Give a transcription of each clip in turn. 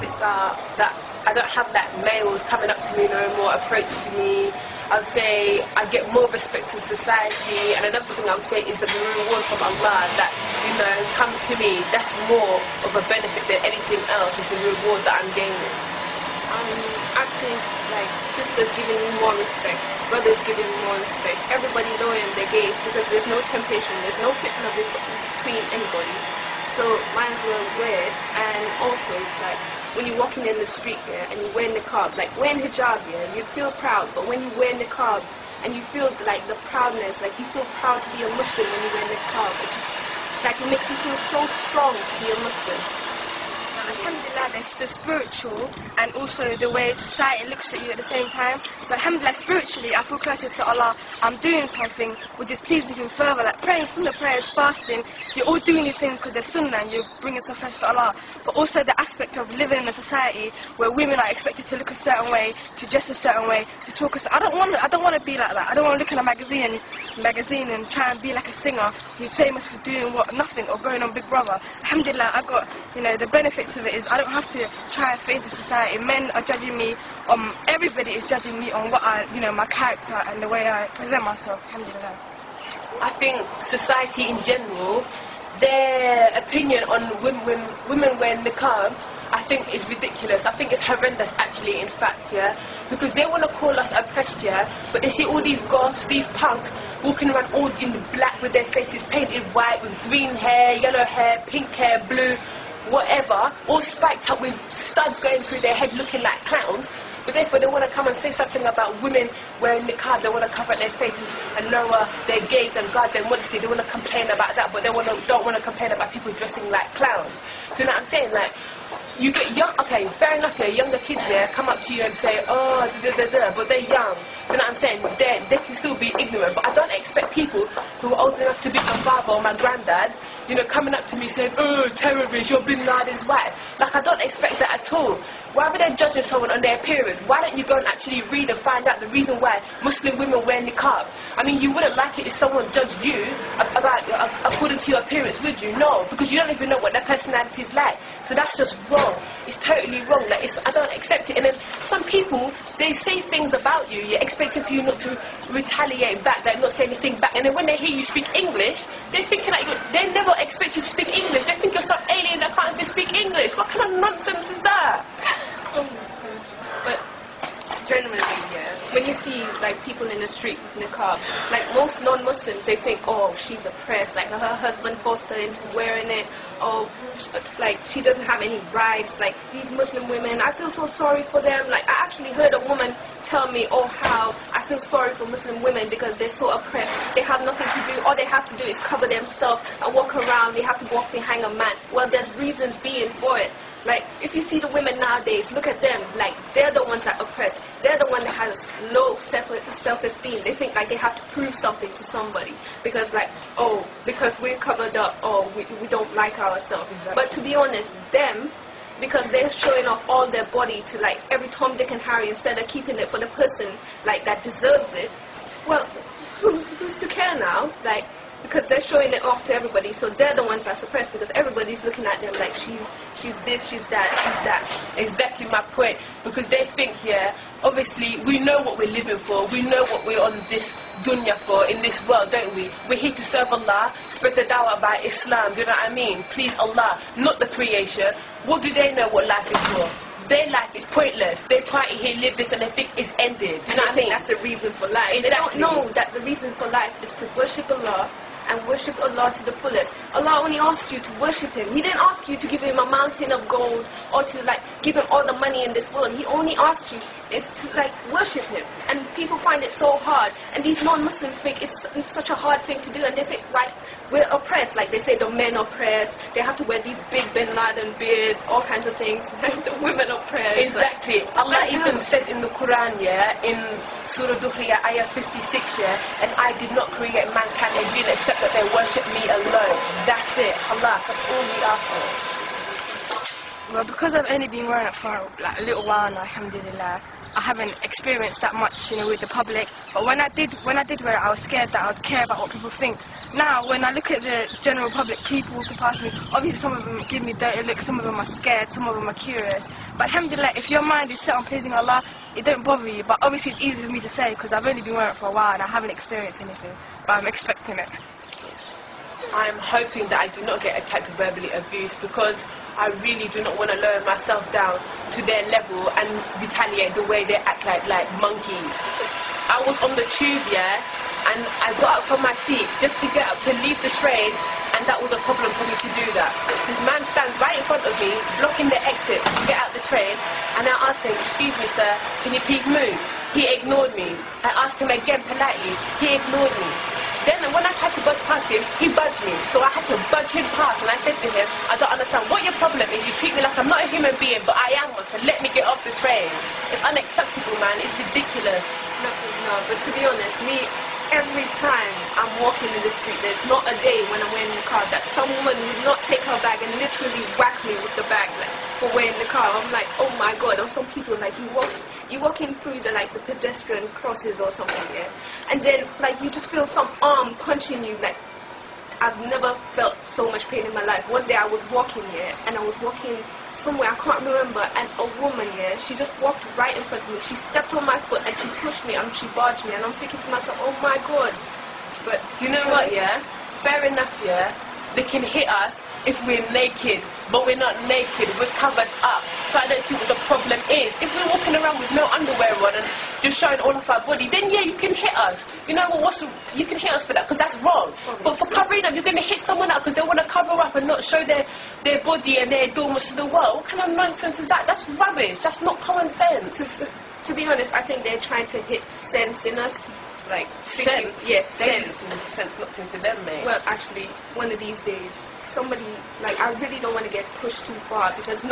benefits are that I don't have like males coming up to me no more, approaching me. I'd say I get more respect in society, and another thing I would say is that the reward from Allah that, you know, comes to me, that's more of a benefit than anything else, is the reward that I'm gaining. I think like sisters giving me more respect, brothers giving me more respect, everybody knowing their gaze, because there's no temptation, there's no fitna between anybody. So might as well wear it. And also like when you're walking in the street here and you wear niqab, like wearing hijab here, you feel proud, but when you wear niqab and you feel like the proudness, like you feel proud to be a Muslim when you wear niqab, it just like it makes you feel so strong to be a Muslim. Alhamdulillah, there's the spiritual and also the way society looks at you at the same time. So alhamdulillah, spiritually I feel closer to Allah. I'm doing something which is pleasing Him further, like praying sunnah prayers, fasting. You're all doing these things because they're sunnah and you're bringing some closer to Allah. But also the aspect of living in a society where women are expected to look a certain way, to dress a certain way, to talk a certain way. I don't want to be like that. I don't want to look in a magazine and try and be like a singer who's famous for doing nothing or going on Big Brother. Alhamdulillah, I got, you know, the benefits of it is I don't have to try and fit into society. Men are judging me, everybody is judging me on what my character and the way I present myself. Alhamdulillah. I think society in general, their opinion on women wearing niqab, I think is ridiculous. I think it's horrendous actually, in fact, yeah. Because they want to call us oppressed, yeah, but they see all these goths, these punks, walking around all in black with their faces painted white, with green hair, yellow hair, pink hair, blue, whatever, all spiked up with studs going through their head looking like clowns. But therefore they want to come and say something about women wearing niqab. They want to cover their faces and lower their gaze and guard their modesty. They want to complain about that, but they don't want to complain about people dressing like clowns. So you know what I'm saying? Like, you get young, okay, fair enough, yeah, younger kids, yeah, come up to you and say, oh, but they're young. You know what I'm saying? They can still be ignorant, but I don't expect people who are old enough to be my father or my granddad, you know, coming up to me saying, oh, terrorist, you're Bin Laden's wife. Like, I don't expect that at all. Why would they judging someone on their appearance? Why don't you go and actually read and find out the reason why Muslim women wear niqab? I mean, you wouldn't like it if someone judged you about according to your appearance, would you? No, because you don't even know what their personality is like. So that's just wrong. It's totally wrong. Like, I don't accept it. And then some people, they say things about you. You're expecting for you not to retaliate back, like not say anything back. And then when they hear you speak English, they're thinking like they never expect you to speak English. They think you're some alien that can't even speak English. What kind of nonsense is that? Oh my gosh. But generally, yeah, when you see like people in the street with niqab, like most non-Muslims, they think, oh, she's oppressed, like her husband forced her into wearing it, or like she doesn't have any rights, like these Muslim women, I feel so sorry for them. Like, I actually heard a woman tell me, oh, how I feel sorry for Muslim women because they're so oppressed, they have nothing to do, all they have to do is cover themselves and walk around, they have to walk behind a man. Well, there's reasons being for it. Like, if you see the women nowadays, look at them, like, they're the ones that are oppressed. They're the one that has low self-esteem. They think, like, they have to prove something to somebody. Because, like, oh, because we're covered up, or we don't like ourselves. Exactly. But to be honest, them, because they're showing off all their body to, like, every Tom, Dick, and Harry, instead of keeping it for the person, like, that deserves it, well, who's to care now? Like, because they're showing it off to everybody, so they're the ones that are suppressed because everybody's looking at them like she's this, she's that, she's that. Exactly my point, because they think, yeah, obviously we know what we're living for, we know what we're on this dunya for, in this world, don't we? We're here to serve Allah, spread the dawah by Islam, do you know what I mean? Please Allah, not the creation. What do they know what life is for? Their life is pointless. They party here, live this, and they think it's ended. Do you know what I mean? That's the reason for life. Exactly. They don't know that the reason for life is to worship Allah and worship Allah to the fullest. Allah only asked you to worship Him. He didn't ask you to give Him a mountain of gold or to like give Him all the money in this world. He only asked you is to like worship Him. And people find it so hard. And these non-Muslims think it's such a hard thing to do. And they think like we're oppressed. Like they say the men are oppressed. They have to wear these big Bin Laden beards, all kinds of things. The women are oppressed. Exactly. Like, Allah even says in the Quran, yeah, in Surah Duhriya, ayah 56, yeah, and I did not create mankind and jinn except that they worship me alone. That's it. Allah, that's all we ask for. Well, because I've only been wearing it for like a little while now, alhamdulillah, I haven't experienced that much, with the public. But when I did wear it, I was scared that I would care about what people think. Now, when I look at the general public, people walking past me, obviously some of them give me dirty looks, some of them are scared, some of them are curious. But alhamdulillah, if your mind is set on pleasing Allah, it don't bother you. But obviously it's easy for me to say because I've only been wearing it for a while and I haven't experienced anything. But I'm expecting it. I'm hoping that I do not get attacked or verbally abused because I really do not want to lower myself down to their level and retaliate the way they act like monkeys. I was on the tube, and I got up from my seat just to get up to leave the train, and that was a problem for me to do that. This man stands right in front of me, blocking the exit to get out the train, and I asked him, "Excuse me, sir, can you please move?" He ignored me. I asked him again politely. He ignored me. Then when I tried to budge past him, he budged me. So I had to budge him past, and I said to him, "I don't understand what your problem is. You treat me like I'm not a human being, but I am one, so let me get off the train." It's unacceptable, man. It's ridiculous. No, but to be honest, every time I'm walking in the street, there's not a day when I'm wearing the niqab that some woman would not take her bag and literally whack me with the bag for wearing the niqab. I'm like, oh my god. Or some people you walking through the pedestrian crosses or something, and then you just feel some arm punching you. I've never felt so much pain in my life. One day I was walking and I was walking somewhere, I can't remember, and a woman she just walked right in front of me. She stepped on my foot and she pushed me and she barged me, and I'm thinking to myself, oh my god. But do you know what, fair enough, they can hit us if we're naked, but we're not naked, we're covered up. So I don't see what the problem is. If we're walking around with no underwear on and just showing all of our body, then you can hit us. You know what, you can hit us for that because that's wrong. But for covering up, you're going to hit someone up because they want to cover up and not show their body and their adornments to the world. What kind of nonsense is that? That's rubbish. That's not common sense. To be honest, I think they're trying to hit sense in us to sense? Yes, sense. Sense knocked into them, mate. Well, actually, one of these days, somebody, I really don't want to get pushed too far because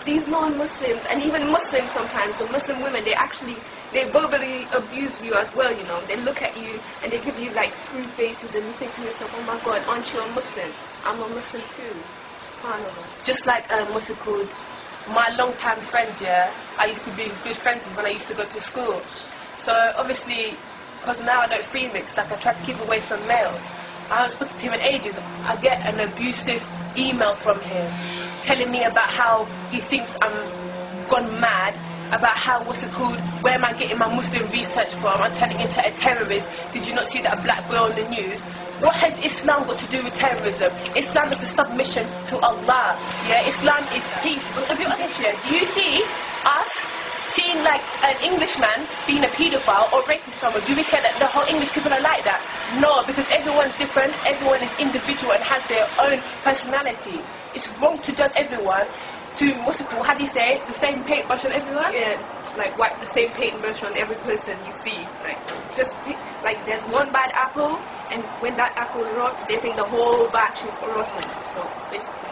these non-Muslims, and even Muslims sometimes, the Muslim women, they verbally abuse you as well, They look at you and they give you screw faces and you think to yourself, oh my god, aren't you a Muslim? I'm a Muslim too. Subhana. Just what's it called? My long-time friend, I used to be good friends when I used to go to school. So obviously, because now I don't free mix, I try to keep away from males. I haven't spoken to him in ages. I get an abusive email from him telling me about how he thinks I'm gone mad, about how, where am I getting my Muslim research from? I'm turning into a terrorist. Did you not see that black boy on the news? What has Islam got to do with terrorism? Islam is the submission to Allah. Islam is peace. But to be honest, do you see us seeing an Englishman being a paedophile or raping someone? Do we say that the whole English people are like that? No, because everyone's different, everyone is individual and has their own personality. It's wrong to judge everyone to, how do you say, the same paintbrush on everyone? Yeah, wipe the same paintbrush on every person you see. There's one bad apple, and when that apple rots, they think the whole batch is rotten. So basically.